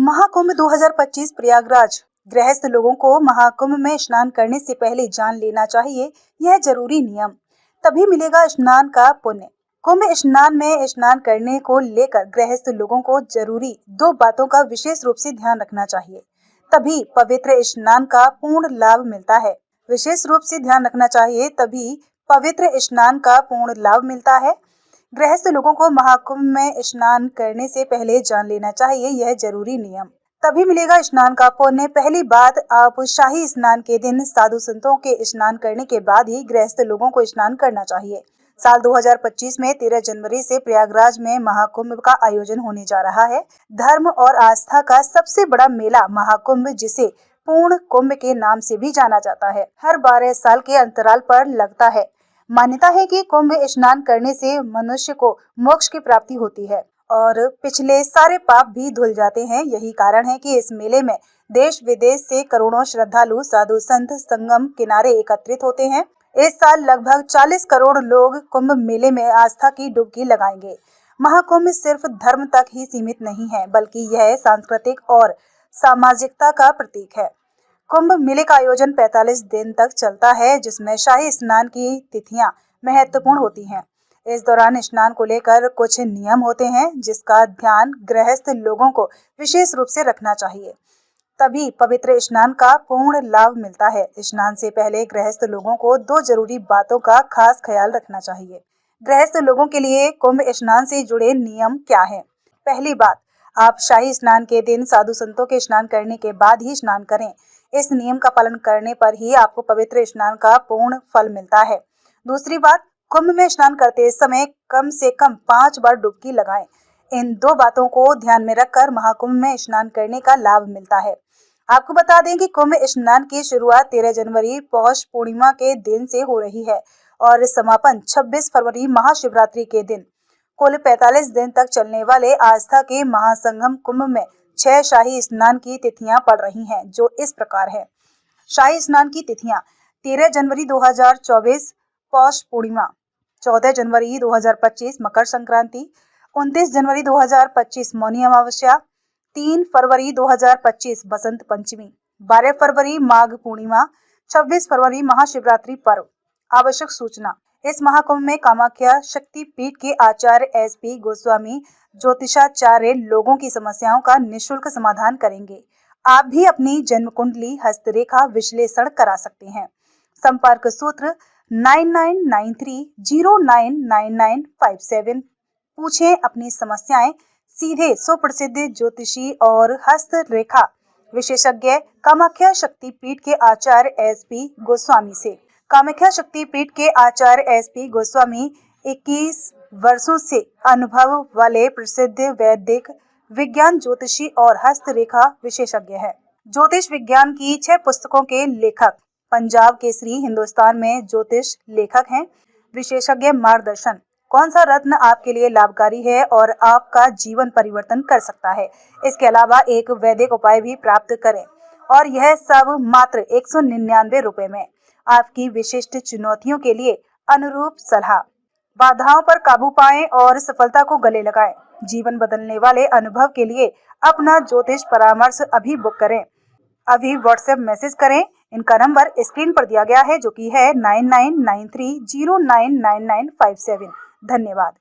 महाकुंभ 2025 प्रयागराज। गृहस्थ लोगों को महाकुंभ में स्नान करने से पहले जान लेना चाहिए यह जरूरी नियम, तभी मिलेगा स्नान का पुण्य। कुंभ स्नान में स्नान करने को लेकर गृहस्थ लोगों को जरूरी दो बातों का विशेष रूप से ध्यान रखना चाहिए, तभी पवित्र स्नान का पूर्ण लाभ मिलता है। विशेष रूप से ध्यान रखना चाहिए तभी पवित्र स्नान का पूर्ण लाभ मिलता है। गृहस्थ लोगों को महाकुंभ में स्नान करने से पहले जान लेना चाहिए यह जरूरी नियम, तभी मिलेगा स्नान का पुण्य। पहली बात, आप शाही स्नान के दिन साधु संतों के स्नान करने के बाद ही गृहस्थ लोगों को स्नान करना चाहिए। साल 2025 में 13 जनवरी से प्रयागराज में महाकुंभ का आयोजन होने जा रहा है। धर्म और आस्था का सबसे बड़ा मेला महाकुंभ, जिसे पूर्ण कुंभ के नाम से भी जाना जाता है, हर 12 साल के अंतराल पर लगता है। मान्यता है कि कुंभ स्नान करने से मनुष्य को मोक्ष की प्राप्ति होती है और पिछले सारे पाप भी धुल जाते हैं। यही कारण है कि इस मेले में देश विदेश से करोड़ों श्रद्धालु साधु संत संगम किनारे एकत्रित होते हैं। इस साल लगभग 40 करोड़ लोग कुंभ मेले में आस्था की डुबकी लगाएंगे। महाकुंभ सिर्फ धर्म तक ही सीमित नहीं है, बल्कि यह सांस्कृतिक और सामाजिकता का प्रतीक है। कुंभ मेले का आयोजन 45 दिन तक चलता है, जिसमें शाही स्नान की तिथियां महत्वपूर्ण होती हैं। इस दौरान स्नान को लेकर कुछ नियम होते हैं, जिसका ध्यान गृहस्थ लोगों को विशेष रूप से रखना चाहिए, तभी पवित्र स्नान का पूर्ण लाभ मिलता है। स्नान से पहले गृहस्थ लोगों को दो जरूरी बातों का खास ख्याल रखना चाहिए। गृहस्थ लोगों के लिए कुंभ स्नान से जुड़े नियम क्या हैं? पहली बात, आप शाही स्नान के दिन साधु संतों के स्नान करने के बाद ही स्नान करें। इस नियम का पालन करने पर ही आपको पवित्र स्नान का पूर्ण फल मिलता है। दूसरी बात, कुंभ में स्नान करते समय कम से कम 5 बार डुबकी लगाएं। इन दो बातों को ध्यान में रखकर महाकुंभ में स्नान करने का लाभ मिलता है। आपको बता दें कि कुंभ स्नान की शुरुआत 13 जनवरी पौष पूर्णिमा के दिन से हो रही है और समापन 26 फरवरी महाशिवरात्रि के दिन। कुल 45 दिन तक चलने वाले आस्था के महासंगम कुंभ में 6 शाही स्नान की तिथियां पड़ रही हैं, जो इस प्रकार है। शाही स्नान की तिथियां: 13 जनवरी 2024 पौष पूर्णिमा, 14 जनवरी 2025 मकर संक्रांति, 29 जनवरी 2025 मौनी अमावस्या, 3 फरवरी 2025 बसंत पंचमी, 12 फरवरी माघ पूर्णिमा, 26 फरवरी महाशिवरात्रि पर्व। आवश्यक सूचना: इस महाकुंभ में कामाख्या शक्ति पीठ के आचार्य SP गोस्वामी ज्योतिषाचार्य लोगों की समस्याओं का निःशुल्क समाधान करेंगे। आप भी अपनी जन्म कुंडली हस्तरेखा विश्लेषण करा सकते हैं। संपर्क सूत्र 9993099957। पूछें अपनी समस्याएं सीधे सुप्रसिद्ध ज्योतिषी और हस्तरेखा विशेषज्ञ कामाख्या शक्ति पीठ के आचार्य SP गोस्वामी से। कामाख्या शक्ति पीठ के आचार्य SP गोस्वामी 21 वर्षों से अनुभव वाले प्रसिद्ध वैदिक विज्ञान ज्योतिषी और हस्तरेखा विशेषज्ञ हैं। ज्योतिष विज्ञान की 6 पुस्तकों के लेखक, पंजाब केसरी हिंदुस्तान में ज्योतिष लेखक हैं। विशेषज्ञ मार्गदर्शन: कौन सा रत्न आपके लिए लाभकारी है और आपका जीवन परिवर्तन कर सकता है। इसके अलावा एक वैदिक उपाय भी प्राप्त करें, और यह सब मात्र 199 रुपए में। आपकी विशिष्ट चुनौतियों के लिए अनुरूप सलाह। बाधाओं पर काबू पाएं और सफलता को गले लगाएं। जीवन बदलने वाले अनुभव के लिए अपना ज्योतिष परामर्श अभी बुक करें। अभी व्हाट्सएप मैसेज करें। इनका नंबर स्क्रीन पर दिया गया है, जो कि है 9993099957। धन्यवाद।